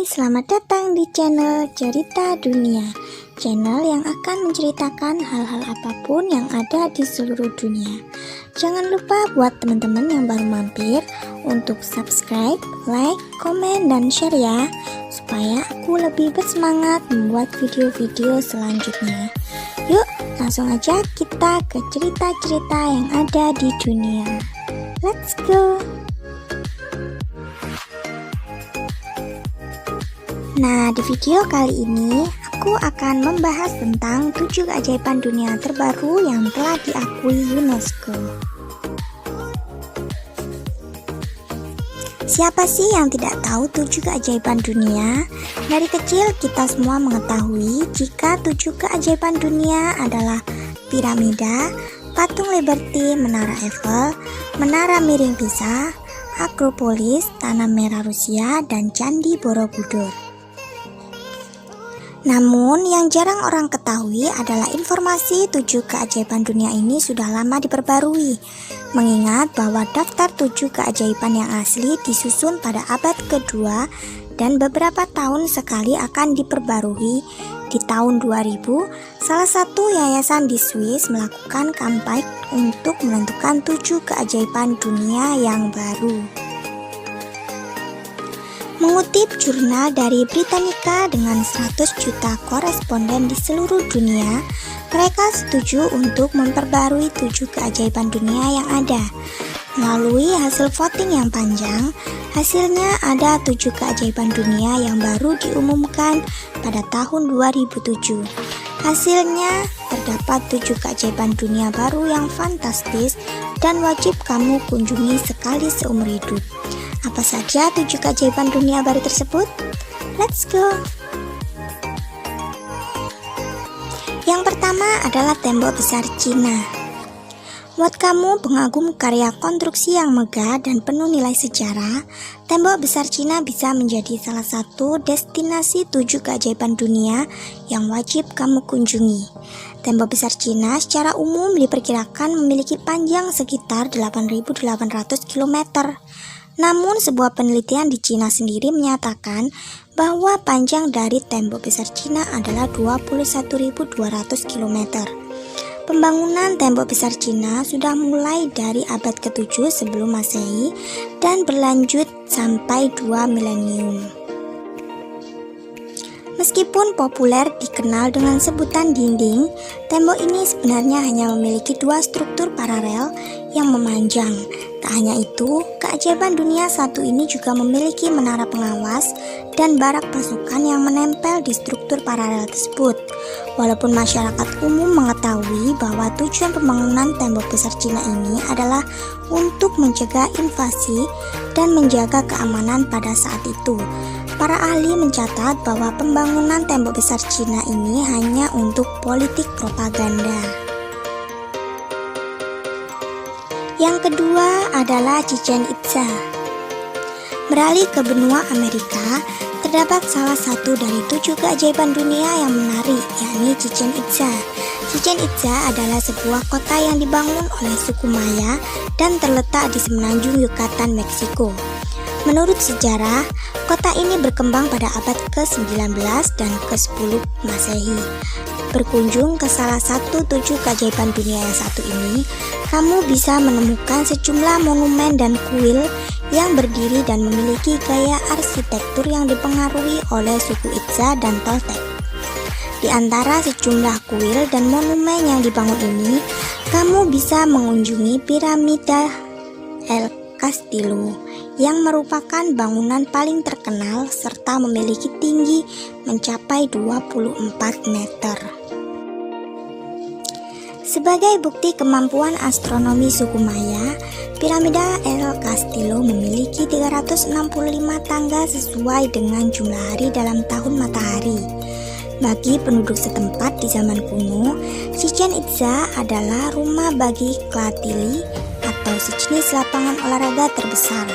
selamat datang di channel Cerita Dunia. Channel yang akan menceritakan hal-hal apapun yang ada di seluruh dunia. Jangan lupa buat teman-teman yang baru mampir untuk subscribe, like, komen, dan share ya, supaya aku lebih bersemangat membuat video-video selanjutnya. Yuk, langsung aja kita ke cerita-cerita yang ada di dunia. Let's go! Nah, di video kali ini aku akan membahas tentang 7 keajaiban dunia terbaru yang telah diakui UNESCO. Siapa sih yang tidak tahu 7 keajaiban dunia? Dari kecil kita semua mengetahui jika 7 keajaiban dunia adalah piramida, patung Liberty, menara Eiffel, menara miring Pisa, Akropolis, tanah merah Rusia, dan Candi Borobudur. Namun yang jarang orang ketahui adalah informasi 7 keajaiban dunia ini sudah lama diperbarui. Mengingat bahwa daftar 7 keajaiban yang asli disusun pada abad kedua dan beberapa tahun sekali akan diperbarui. Di tahun 2000, salah satu yayasan di Swiss melakukan kampanye untuk menentukan 7 keajaiban dunia yang baru. Mengutip jurnal dari Britannica dengan 100 juta koresponden di seluruh dunia, mereka setuju untuk memperbarui 7 keajaiban dunia yang ada. Melalui hasil voting yang panjang, hasilnya ada 7 keajaiban dunia yang baru diumumkan pada tahun 2007. Hasilnya terdapat 7 keajaiban dunia baru yang fantastis dan wajib kamu kunjungi sekali seumur hidup. Apa saja 7 keajaiban dunia baru tersebut? Let's go! Yang pertama adalah tembok besar Cina. Buat kamu pengagum karya konstruksi yang megah dan penuh nilai sejarah, tembok besar Cina bisa menjadi salah satu destinasi 7 keajaiban dunia yang wajib kamu kunjungi. Tembok besar Cina secara umum diperkirakan memiliki panjang sekitar 8.800 km. Namun sebuah penelitian di Cina sendiri menyatakan bahwa panjang dari tembok besar Cina adalah 21.200 km. Pembangunan tembok besar Cina sudah mulai dari abad ke-7 sebelum Masehi dan berlanjut sampai 2 milenium. Meskipun populer dikenal dengan sebutan dinding, tembok ini sebenarnya hanya memiliki 2 struktur paralel yang memanjang. Tak hanya itu, keajaiban dunia satu ini juga memiliki menara pengawas dan barak pasukan yang menempel di struktur paralel tersebut. Walaupun masyarakat umum mengetahui bahwa tujuan pembangunan tembok besar Cina ini adalah untuk mencegah invasi dan menjaga keamanan pada saat itu, para ahli mencatat bahwa pembangunan tembok besar Cina ini hanya untuk politik propaganda. Yang kedua adalah Chichén Itzá. Beralih ke benua Amerika, terdapat salah satu dari 7 keajaiban dunia yang menarik, yakni Chichén Itzá. Chichén Itzá adalah sebuah kota yang dibangun oleh suku Maya dan terletak di semenanjung Yucatan, Meksiko. Menurut sejarah, kota ini berkembang pada abad ke-19 dan ke-10 Masehi. Berkunjung ke salah satu 7 keajaiban dunia yang satu ini, kamu bisa menemukan sejumlah monumen dan kuil yang berdiri dan memiliki gaya arsitektur yang dipengaruhi oleh suku Itzá dan Toltec. Di antara sejumlah kuil dan monumen yang dibangun ini, kamu bisa mengunjungi piramida El Castillo yang merupakan bangunan paling terkenal serta memiliki tinggi mencapai 24 meter. Sebagai bukti kemampuan astronomi suku Maya, piramida El Castillo memiliki 365 tangga sesuai dengan jumlah hari dalam tahun matahari. Bagi penduduk setempat di zaman kuno, Chichén Itzá adalah rumah bagi klatili atau sejenis lapangan olahraga terbesar.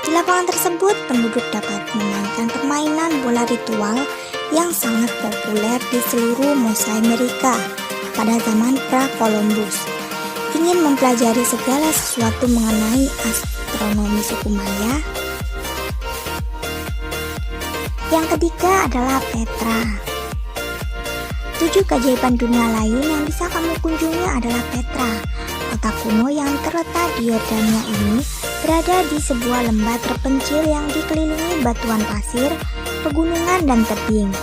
Di lapangan tersebut, penduduk dapat memainkan permainan bola ritual yang sangat populer di seluruh Mesoamerika pada zaman pra-Columbus. Ingin mempelajari segala sesuatu mengenai astronomi suku Maya? Yang ketiga adalah Petra. 7 keajaiban dunia lain yang bisa kamu kunjungi adalah Petra. Kota kuno yang terletak di Yordania ini berada di sebuah lembah terpencil yang dikelilingi batuan pasir, pegunungan, dan tebing.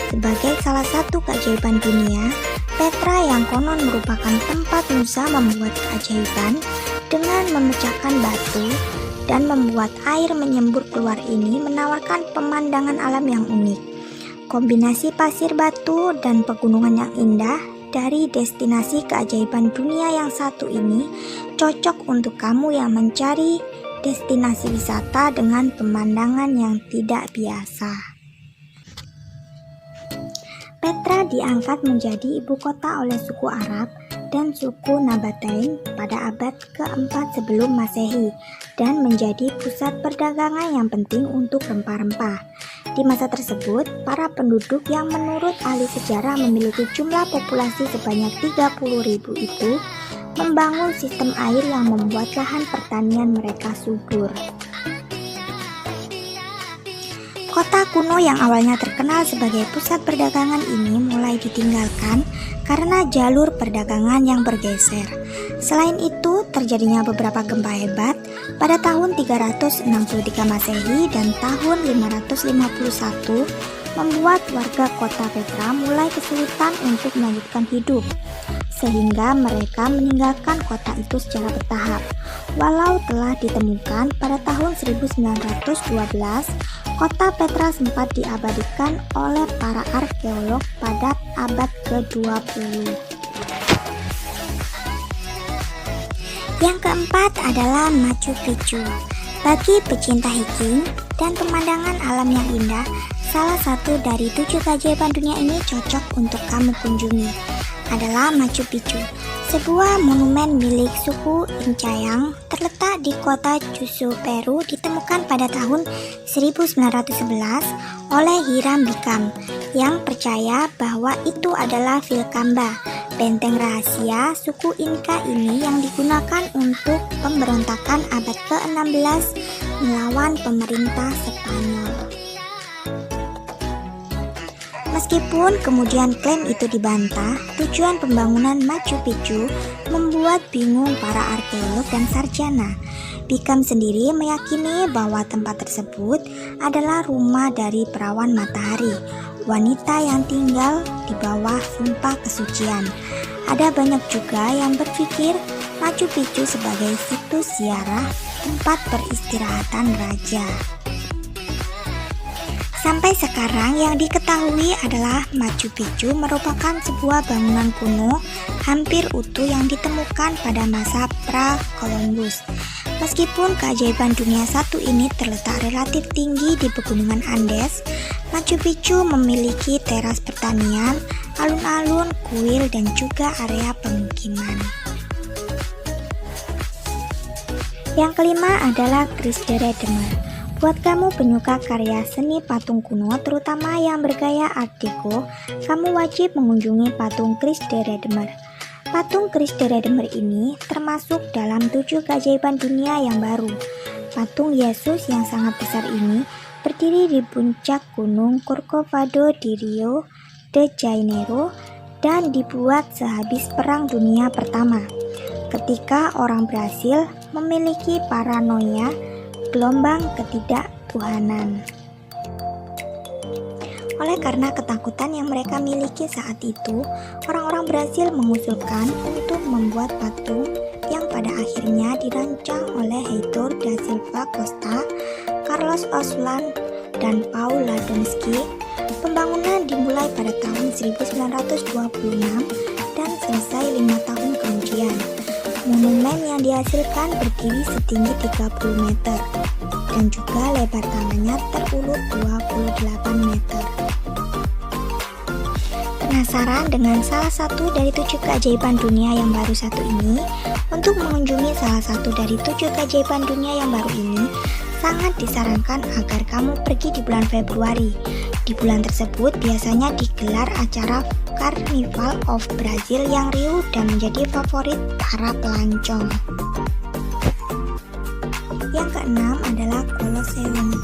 Sebagai salah satu keajaiban dunia, Petra yang konon merupakan tempat Musa membuat keajaiban dengan memecahkan batu dan membuat air menyembur keluar ini menawarkan pemandangan alam yang unik. Kombinasi pasir batu dan pegunungan yang indah dari destinasi keajaiban dunia yang satu ini cocok untuk kamu yang mencari destinasi wisata dengan pemandangan yang tidak biasa. Petra diangkat menjadi ibu kota oleh suku Arab dan suku Nabatein pada abad keempat sebelum Masehi dan menjadi pusat perdagangan yang penting untuk rempah-rempah. Di masa tersebut, para penduduk yang menurut ahli sejarah memiliki jumlah populasi sebanyak 30.000 itu membangun sistem air yang membuat lahan pertanian mereka subur. Kota kuno yang awalnya terkenal sebagai pusat perdagangan ini mulai ditinggalkan karena jalur perdagangan yang bergeser. Selain itu, terjadinya beberapa gempa hebat pada tahun 363 Masehi dan tahun 551 membuat warga kota Petra mulai kesulitan untuk melanjutkan hidup, sehingga mereka meninggalkan kota itu secara bertahap. Walau telah ditemukan pada tahun 1912, kota Petra sempat diabadikan oleh para arkeolog pada abad ke-20. Yang keempat adalah Machu Picchu. Bagi pecinta hiking dan pemandangan alam yang indah, salah satu dari 7 keajaiban dunia ini cocok untuk kamu kunjungi adalah Machu Picchu, sebuah monumen milik suku Inca yang terletak di kota Cusco, Peru, ditemukan pada tahun 1911 oleh Hiram Bikam yang percaya bahwa itu adalah Vilcabamba, benteng rahasia suku Inca ini yang digunakan untuk pemberontakan abad ke-16 melawan pemerintah Spanyol. Meskipun kemudian klaim itu dibantah, tujuan pembangunan Machu Picchu membuat bingung para arkeolog dan sarjana. Bikam sendiri meyakini bahwa tempat tersebut adalah rumah dari perawan matahari, wanita yang tinggal di bawah sumpah kesucian. Ada banyak juga yang berpikir Machu Picchu sebagai situs ziarah tempat peristirahatan raja. Sampai sekarang yang diketahui adalah Machu Picchu merupakan sebuah bangunan kuno hampir utuh yang ditemukan pada masa pra-Columbus. Meskipun keajaiban dunia satu ini terletak relatif tinggi di pegunungan Andes, Machu Picchu memiliki teras pertanian, alun-alun, kuil, dan juga area pemukiman. Yang kelima adalah Christ the Redeemer. Buat kamu penyuka karya seni patung kuno, terutama yang bergaya Art Deco, kamu wajib mengunjungi patung Christ the Redeemer. Patung Christ the Redeemer ini termasuk dalam 7 keajaiban dunia yang baru. Patung Yesus yang sangat besar ini berdiri di puncak gunung Corcovado di Rio de Janeiro dan dibuat sehabis Perang Dunia Pertama, ketika orang Brasil memiliki paranoia gelombang ketidaktuhanan. Oleh karena ketakutan yang mereka miliki saat itu, orang-orang Brasil mengusulkan untuk membuat patung yang pada akhirnya dirancang oleh Heitor da Silva Costa, Carlos Oswald, dan Paul Ladonsky. Pembangunan dimulai pada tahun 1926 dan selesai 5 tahun kemudian. Monumen yang dihasilkan berdiri setinggi 30 meter dan juga lebar tanahnya terulur 28 meter. Penasaran dengan salah satu dari 7 keajaiban dunia yang baru satu ini? Untuk mengunjungi salah satu dari 7 keajaiban dunia yang baru ini, sangat disarankan agar kamu pergi di bulan Februari. Di bulan tersebut biasanya digelar acara Carnival of Brazil yang riuh dan menjadi favorit para pelancong. Yang keenam adalah Colosseum.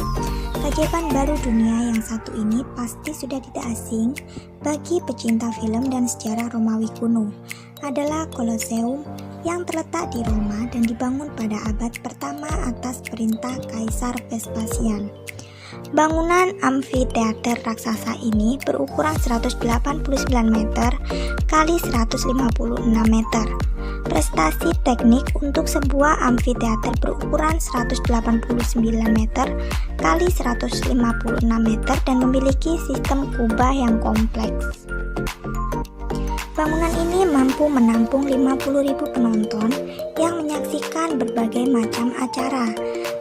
keajaiban baru dunia yang satu ini pasti sudah tidak asing bagi pecinta film dan sejarah Romawi kuno. Adalah Colosseum yang terletak di Roma dan dibangun pada abad pertama atas perintah Kaisar Vespasian. Bangunan amfiteater raksasa ini berukuran 189 meter kali 156 meter. Prestasi teknik untuk sebuah amfiteater berukuran 189 meter kali 156 meter dan memiliki sistem kubah yang kompleks. Bangunan ini mampu menampung 50.000 penonton yang menyaksikan berbagai macam acara,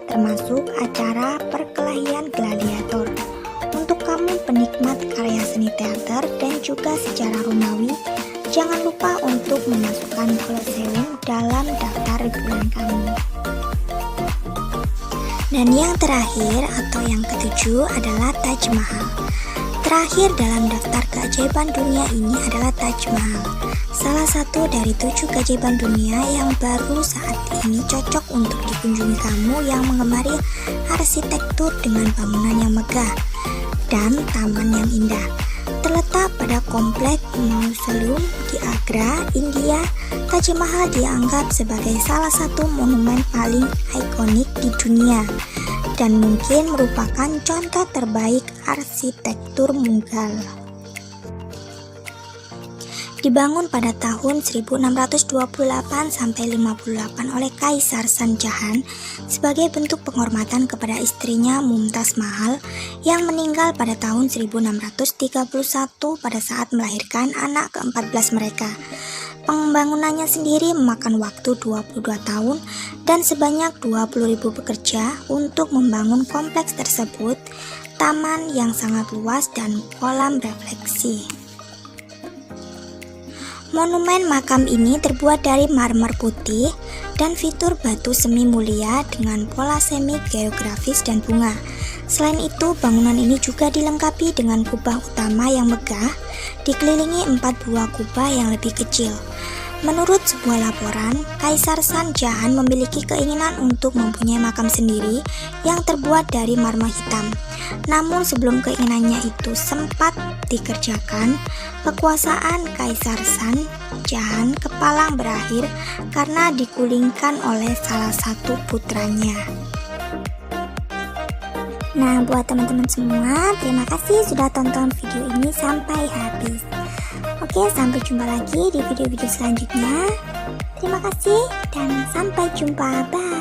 termasuk acara perkelahian gladiator. Untuk kamu penikmat karya seni teater dan juga sejarah Romawi, jangan lupa untuk memasukkan Colosseum dalam daftar liburan kamu. Dan yang terakhir atau yang ketujuh adalah Taj Mahal. Terakhir dalam daftar keajaiban dunia ini adalah Taj Mahal, salah satu dari 7 keajaiban dunia yang baru saat ini cocok untuk dikunjungi kamu yang menggemari arsitektur dengan bangunan yang megah dan taman yang indah. Terletak pada komplek Mausoleum di Agra, India, Taj Mahal dianggap sebagai salah satu monumen paling ikonik di dunia dan mungkin merupakan contoh terbaik arsitektur Mughal. Dibangun pada tahun 1628 sampai 58 oleh Kaisar Shah Jahan sebagai bentuk penghormatan kepada istrinya Mumtaz Mahal yang meninggal pada tahun 1631 pada saat melahirkan anak ke-14 mereka. Pembangunannya sendiri memakan waktu 22 tahun dan sebanyak 20.000 pekerja untuk membangun kompleks tersebut, taman yang sangat luas dan kolam refleksi. Monumen makam ini terbuat dari marmer putih dan fitur batu semi mulia dengan pola semi geografis dan bunga. Selain itu, bangunan ini juga dilengkapi dengan kubah utama yang megah, dikelilingi 4 buah kubah yang lebih kecil. Menurut sebuah laporan, Kaisar Shah Jahan memiliki keinginan untuk mempunyai makam sendiri yang terbuat dari marmer hitam. Namun sebelum keinginannya itu sempat dikerjakan, kekuasaan Kaisar Shah Jahan kepalang berakhir karena digulingkan oleh salah satu putranya. Nah, buat teman-teman semua, terima kasih sudah tonton video ini sampai habis. Oke, sampai jumpa lagi di video-video selanjutnya. Terima kasih dan sampai jumpa. Bye.